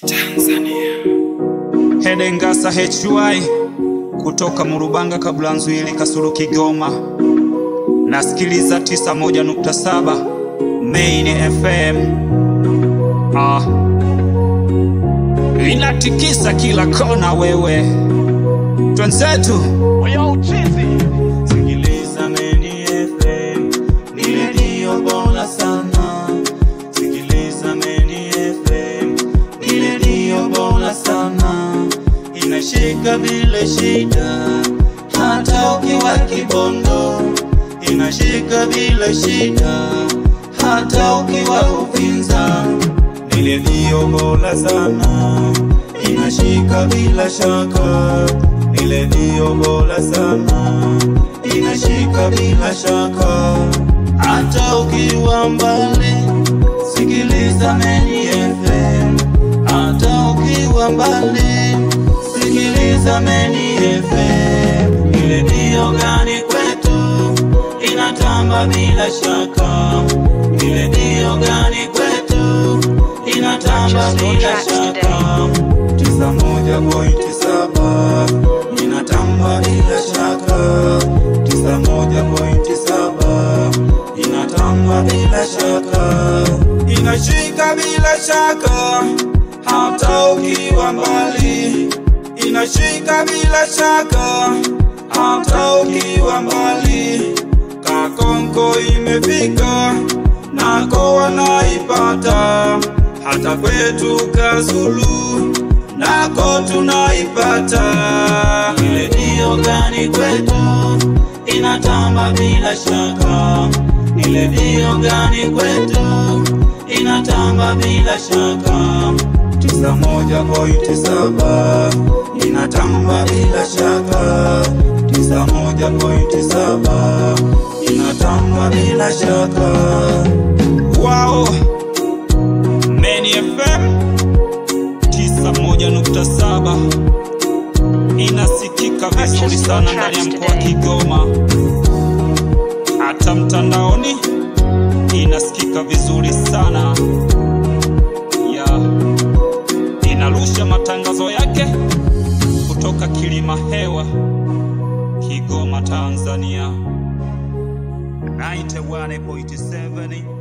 Tanzania. Hedengasa HY kutoka Murubanga Kablanzwili Kasulu Kigoma. Nasikiliza 91.7 Main FM. Inatikisa kila kona wewe. Twenzetu Oya uchizi. Sikiliza Main FM, ni redio bora sana. Sikiliza Main FM, ni redio bora sana. Inashika bila shida, hata ukiwa Kibondo. Inashika bila shida, hata ukiwa Uvinza. Ni redio bora sana, inashika bila shaka. Ni redio bora sana, inashika bila shaka. Hata ukiwa mbali, sikiliza Main FM. Hata ukiwa mbali, sikiliza Main FM. Ni redio gani kwetu, inatamba bila shaka. Ni redio gani kwetu, inatamba bila shaka. 91.7 inatamba bila shaka. 91.7 inatamba bila shaka. Inashika bila shaka, hata ukiwa mbali. Inashika bila shaka, hata ukiwa mbali. Kakonko imefika, nako wanaipata. Hata kwetu Kasulu, nako tunaipata. Ni redio gani kwetu, inatamba bila shaka. Ni redio gani kwetu, inatamba bila shaka. 91.7 inatamba bila shaka. 91.7 inatamba bila shaka. Wow, Main FM 91.7 inasikika vizuri sana ndani ya mkoa wa Kigoma. Hata mtandaoni inasikika vizuri sana. Inarusha matangazo yake kutoka Kilima Hewa, Kigoma, Tanzania. 91.7